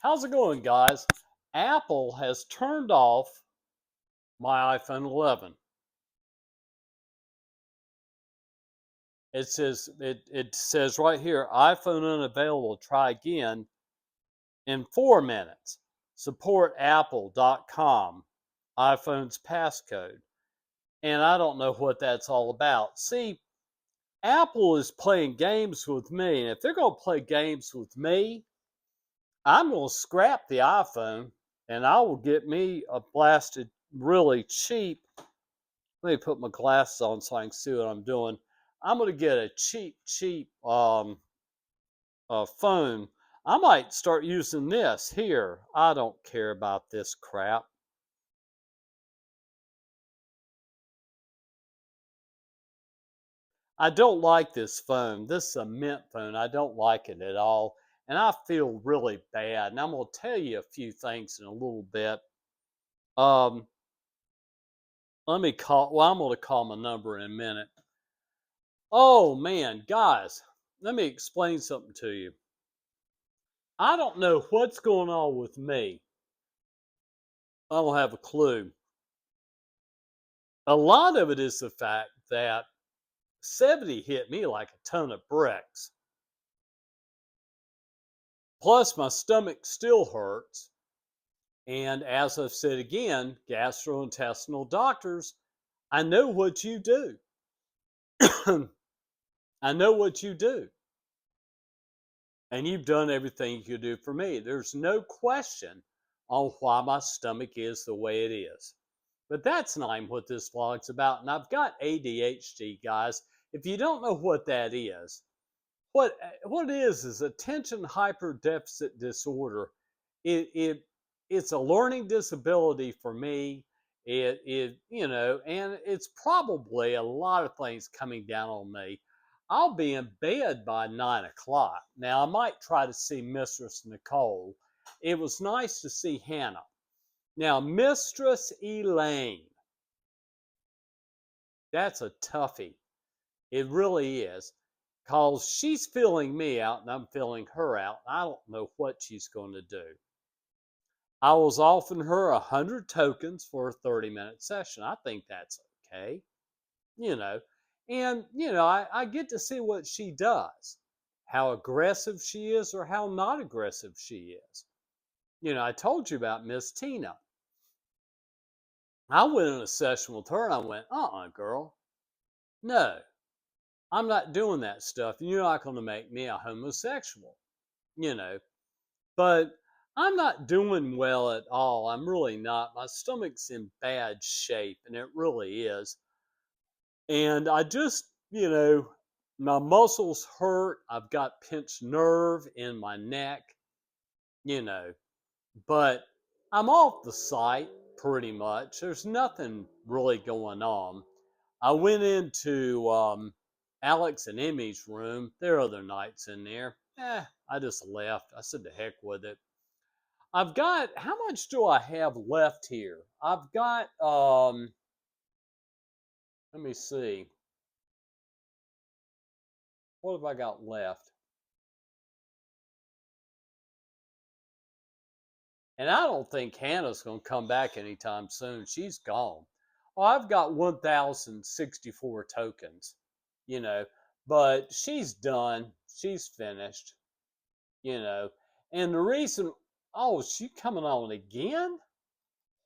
How's it going, guys? Apple has turned off my iPhone 11. It says right here, iPhone unavailable. Try again in 4 minutes. Support Apple.com. iPhone's passcode. And I don't know what that's all about. See, Apple is playing games with me. And if they're going to play games with me, I'm going to scrap the iPhone and I will get me a blasted really cheap. Let me put my glasses on so I can see what I'm doing. I'm going to get a cheap phone. I might start using this here. I don't care about this crap. I don't like this phone. This is a mint phone. I don't like it at all. And I feel really bad. And I'm going to tell you a few things in a little bit. Um, I'm going to call my number in a minute. Oh, man, guys, let me explain something to you. I don't know what's going on with me. I don't have a clue. A lot of it is the fact that 70 hit me like a ton of bricks. Plus, my stomach still hurts. And as I've said again, gastrointestinal doctors, I know what you do. I know what you do. And you've done everything you could do for me. There's no question on why my stomach is the way it is. But that's not even what this vlog's about. And I've got ADHD, guys. If you don't know what that is, what it is attention hyperdeficit disorder. It's a learning disability for me. And it's probably a lot of things coming down on me. I'll be in bed by 9 o'clock. Now I might try to see Mistress Nicole. It was nice to see Hannah. Now Mistress Elaine, that's a toughie. It really is. Because she's filling me out and I'm filling her out. I don't know what she's going to do. I was offering her 100 tokens for a 30-minute session. I think that's okay. You know, I get to see what she does, how aggressive she is or how not aggressive she is. I told you about Miss Tina. I went in a session with her and I went, girl, no, I'm not doing that stuff. You're not going to make me a homosexual, you know. But I'm not doing well at all. I'm really not. My stomach's in bad shape, and it really is. And I just, my muscles hurt. I've got pinched nerve in my neck, you know, but I'm off the site pretty much. There's nothing really going on. I went into Alex and Emmy's room. There are other nights in there. I just left. I said, the heck with it. I've got, how much do I have left here? I've got, let me see. What have I got left? And I don't think Hannah's going to come back anytime soon. She's gone. Oh, I've got 1,064 tokens, you know, but she's done. She's finished, you know. And the reason, oh, is she coming on again?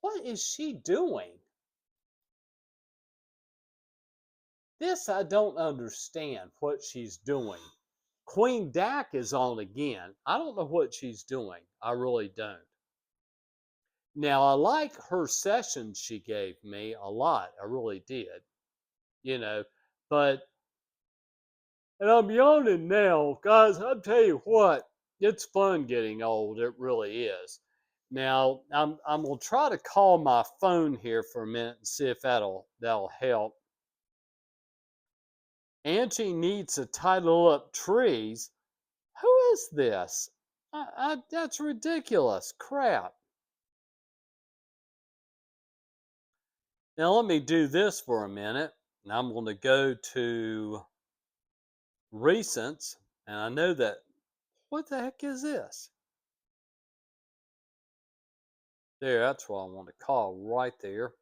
What is she doing? This I don't understand what she's doing. Queen Dak is on again. I don't know what she's doing. I really don't. Now, I like her session she gave me a lot. I really did, you know. But, and I'm yawning now. Guys, I'll tell you what, it's fun getting old. It really is. Now, I'm going to try to call my phone here for a minute and see if that'll help. Angie needs to title up trees. Who is this? That's ridiculous. Crap. Now let me do this for a minute. Now I'm going to go to recents. And I know that, what the heck is this? There, that's what I want to call right there.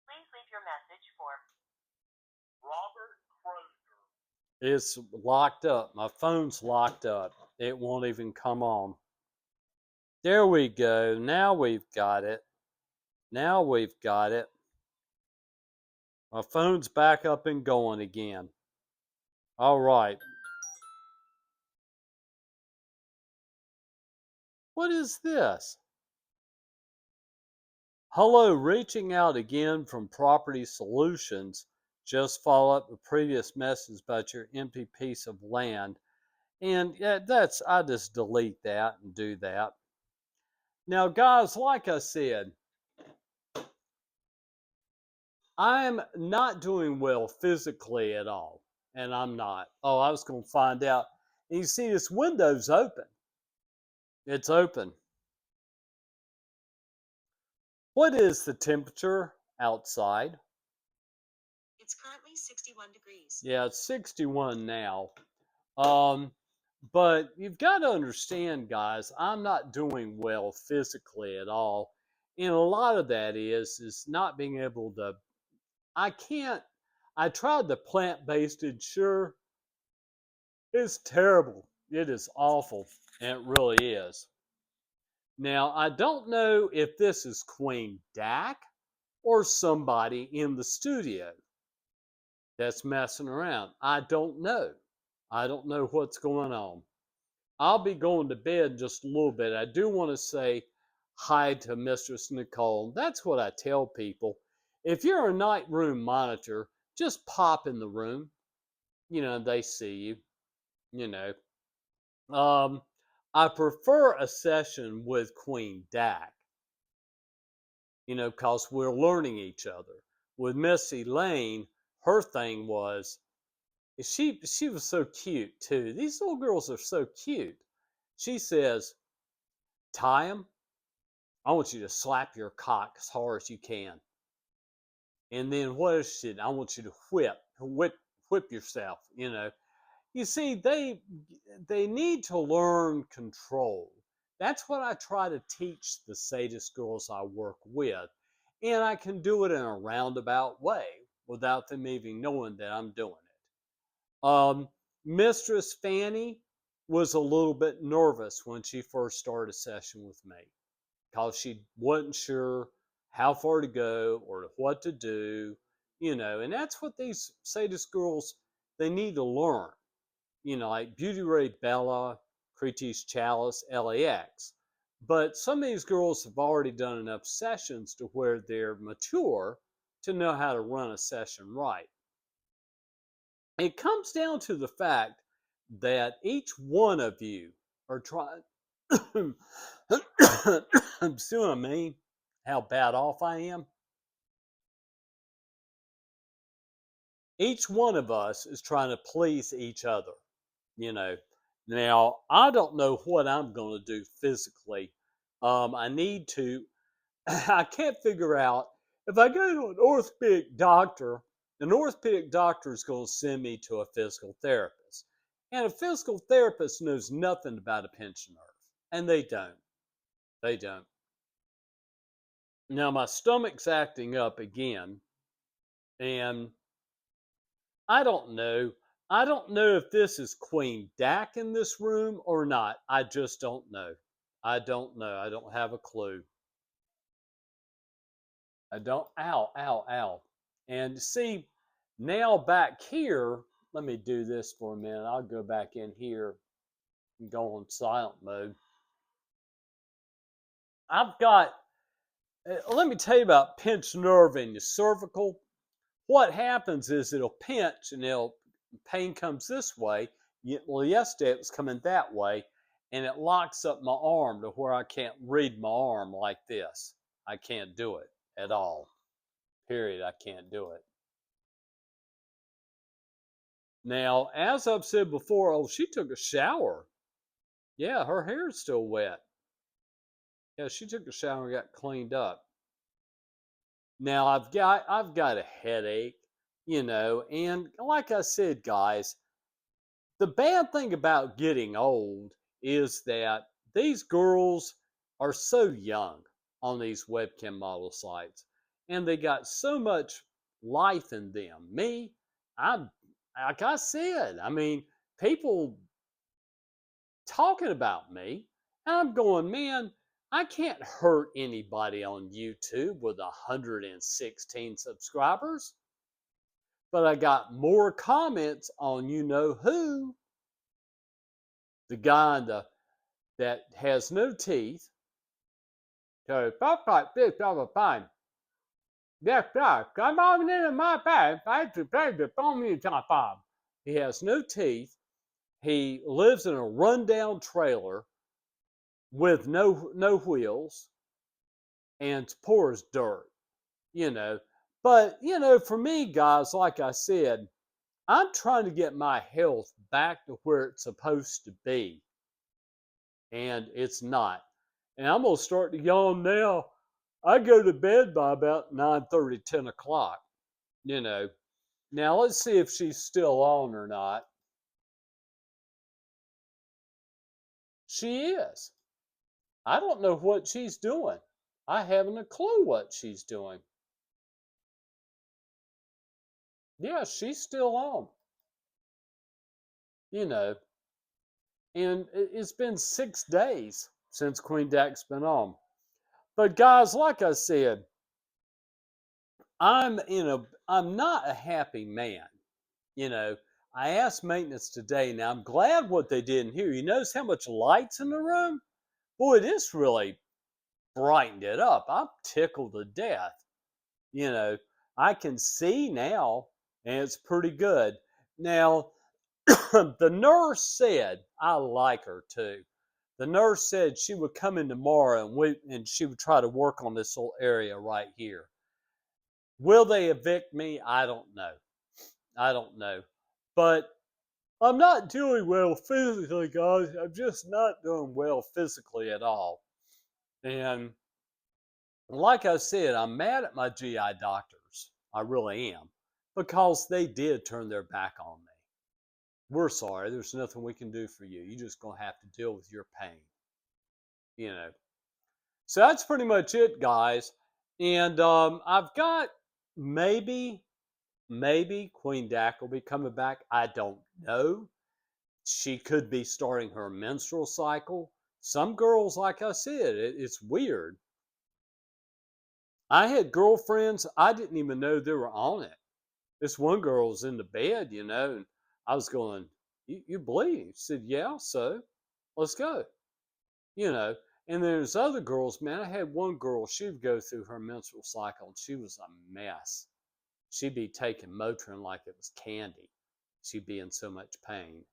Please leave your message for Robert. It's locked up. My phone's locked up. It won't even come on. There we go. Now we've got it. Now we've got it. My phone's back up and going again. All right. What is this? Hello, reaching out again from Property Solutions. Just follow up the previous message about your empty piece of land. And yeah, I just delete that and do that. Now, guys, like I said, I'm not doing well physically at all. And I'm not. Oh, I was going to find out. And you see, this window's open. It's open. What is the temperature outside? It's currently 61 degrees. Yeah, it's 61 now. Um, but you've got to understand, guys, I'm not doing well physically at all. And a lot of that is not being able to, I can't, I tried the plant-based, sure, it's terrible. It is awful. And it really is. Now, I don't know if this is Queen Dak or somebody in the studio that's messing around. I don't know. I don't know what's going on. I'll be going to bed in just a little bit. I do want to say hi to Mistress Nicole. That's what I tell people. If you're a night room monitor, just pop in the room. They see you. You know, um, I prefer a session with Queen Dak. Because we're learning each other. With Missy Lane, her thing was she was so cute too. These little girls are so cute. She says, "Ty, I want you to slap your cock as hard as you can. And then what is shit? I want you to whip yourself, You see, they need to learn control. That's what I try to teach the sadist girls I work with. And I can do it in a roundabout way without them even knowing that I'm doing it. Mistress Fanny was a little bit nervous when she first started a session with me because she wasn't sure how far to go or what to do, and that's what these sadist girls they need to learn, like Beauty Ray Bella, Cretice Chalice, LAX. But some of these girls have already done enough sessions to where they're mature to know how to run a session right. It comes down to the fact that each one of you are trying. See what I mean? How bad off I am? Each one of us is trying to please each other, you know. Now, I don't know what I'm going to do physically. I need to, I can't figure out if I go to an orthopedic doctor, an orthopedic doctor is going to send me to a physical therapist. And a physical therapist knows nothing about a pinched nerve. And they don't. They don't. Now, my stomach's acting up again. And I don't know. I don't know if this is Queen Dak in this room or not. I just don't know. I don't know. I don't have a clue. I don't. Ow, ow, ow. And see, now back here, let me do this for a minute. I'll go back in here and go on silent mode. I've got, let me tell you about pinched nerve in your cervical. What happens is it'll pinch and pain comes this way. Well, yesterday it was coming that way, and it locks up my arm to where I can't read my arm like this. I can't do it at all. Period. I can't do it. Now, as I've said before, oh, she took a shower. Yeah, her hair's still wet. Yeah, she took a shower and got cleaned up. Now I've got a headache, and like I said, guys, the bad thing about getting old is that these girls are so young on these webcam model sites, and they got so much life in them. Me, I'm like I said, I mean, people talking about me, and I'm going, man, I can't hurt anybody on YouTube with 116 subscribers, but I got more comments on you know who, the guy that has no teeth. So, Papa, this other time. Yes, sir. Come on into my bed. I prepared to phone you, Bob. He has no teeth. He lives in a rundown trailer with no wheels, and it's poor as dirt, you know. But, for me, guys, like I said, I'm trying to get my health back to where it's supposed to be, and it's not. And I'm going to start to yawn now. I go to bed by about 9:30, 10 o'clock, you know. Now, let's see if she's still on or not. She is. I don't know what she's doing. I haven't a clue what she's doing. Yeah, she's still on, you know. And it's been 6 days since Queen Dak's been on. But guys, like I said, I'm not a happy man. You know, I asked maintenance today. Now I'm glad what they did in here. You notice how much light's in the room? Boy, this really brightened it up. I'm tickled to death. You know, I can see now, and it's pretty good. Now, the nurse said, I like her too. The nurse said she would come in tomorrow and she would try to work on this little area right here. Will they evict me? I don't know. I don't know. But I'm not doing well physically, guys. I'm just not doing well physically at all. And like I said, I'm mad at my GI doctors. I really am. Because they did turn their back on me. We're sorry. There's nothing we can do for you. You're just going to have to deal with your pain. You know. So that's pretty much it, guys. And I've got maybe, maybe Queen Dak will be coming back. I don't know. She could be starting her menstrual cycle. Some girls, like I said, it's weird. I had girlfriends, I didn't even know they were on it. This one girl was in the bed, and I was going, you bleeding? She said, yeah, so let's go, you know. And there's other girls, man. I had one girl, she would go through her menstrual cycle and she was a mess. She'd be taking Motrin like it was candy. She'd be in so much pain.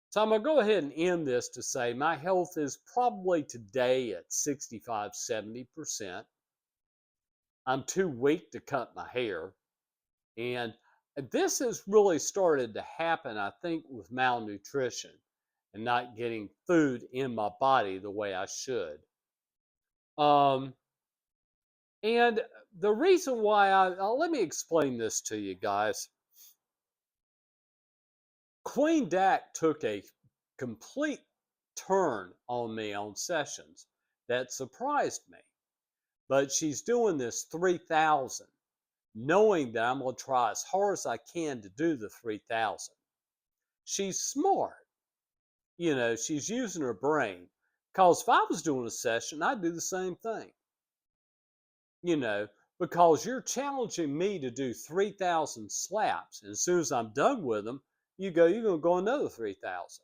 So I'm going to go ahead and end this to say my health is probably today at 65, 70%. I'm too weak to cut my hair. And this has really started to happen, I think, with malnutrition and not getting food in my body the way I should. Um, and the reason why let me explain this to you guys. Queen Dak took a complete turn on me on sessions that surprised me. But she's doing this 3,000, knowing that I'm going to try as hard as I can to do the 3,000. She's smart. She's using her brain. Because if I was doing a session, I'd do the same thing. You know, because you're challenging me to do 3,000 slaps. And as soon as I'm done with them, you're going to go another 3,000.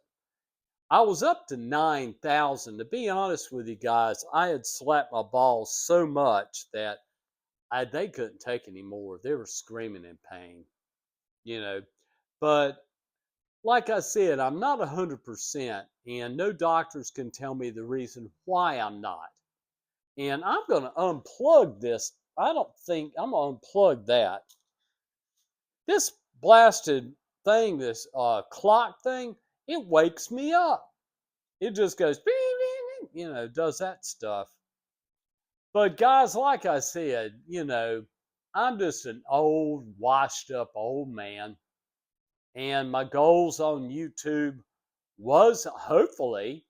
I was up to 9,000. To be honest with you guys, I had slapped my balls so much that they couldn't take any more. They were screaming in pain, you know. But like I said, I'm not 100%, and no doctors can tell me the reason why I'm not. And I'm going to unplug this. I don't think I'm going to unplug that. This blasted thing, this clock thing, it wakes me up. It just goes, does that stuff. But guys, like I said, I'm just an old, washed up old man. And my goals on YouTube was hopefully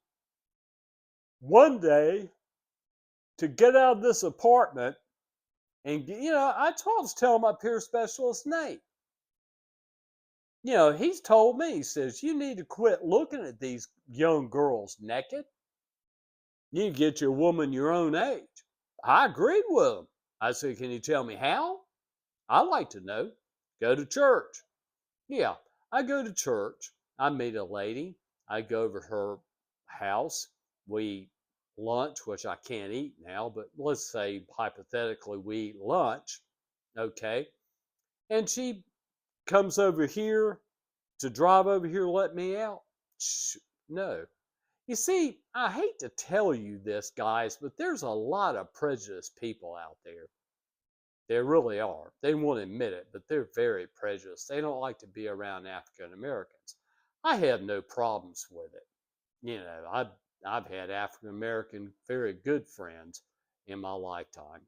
one day to get out of this apartment and, I was telling my peer specialist, Nate, he's told me, he says, you need to quit looking at these young girls naked. You can get you a woman your own age. I agreed with him. I said, can you tell me how? I like to know. Go to church. Yeah, I go to church. I meet a lady. I go over to her house. We eat lunch, which I can't eat now, but let's say hypothetically we eat lunch. Okay. And she comes over here to drive over here, let me out. No. You see, I hate to tell you this, guys, but there's a lot of prejudiced people out there. There really are. They won't admit it, but they're very prejudiced. They don't like to be around African Americans. I have no problems with it. I've had African American very good friends in my lifetime.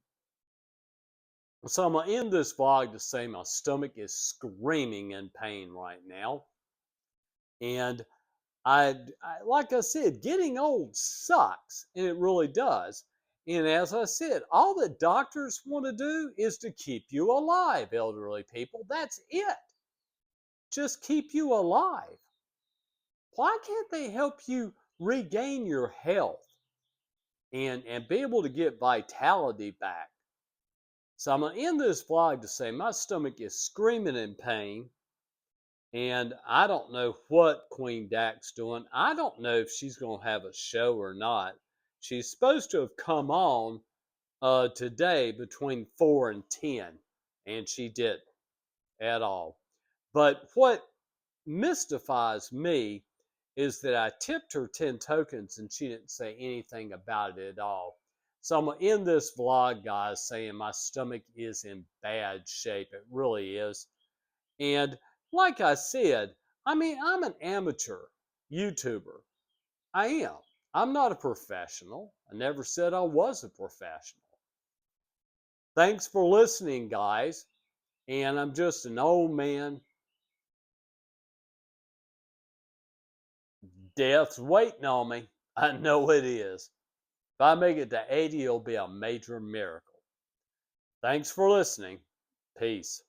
So I'm gonna end this vlog to say my stomach is screaming in pain right now, and like I said, getting old sucks, and it really does. And as I said, all the doctors want to do is to keep you alive, elderly people. That's it. Just keep you alive. Why can't they help you regain your health and be able to get vitality back? So I'm going to end this vlog to say my stomach is screaming in pain. And I don't know what Queen Dac's doing. I don't know if she's going to have a show or not. She's supposed to have come on today between 4 and 10, and she didn't at all. But what mystifies me is that I tipped her 10 tokens and she didn't say anything about it at all. So I'm going to end this vlog, guys, saying my stomach is in bad shape. It really is. And like I said, I mean, I'm an amateur YouTuber. I am. I'm not a professional. I never said I was a professional. Thanks for listening, guys. And I'm just an old man. Death's waiting on me. I know it is. If I make it to 80, it'll be a major miracle. Thanks for listening. Peace.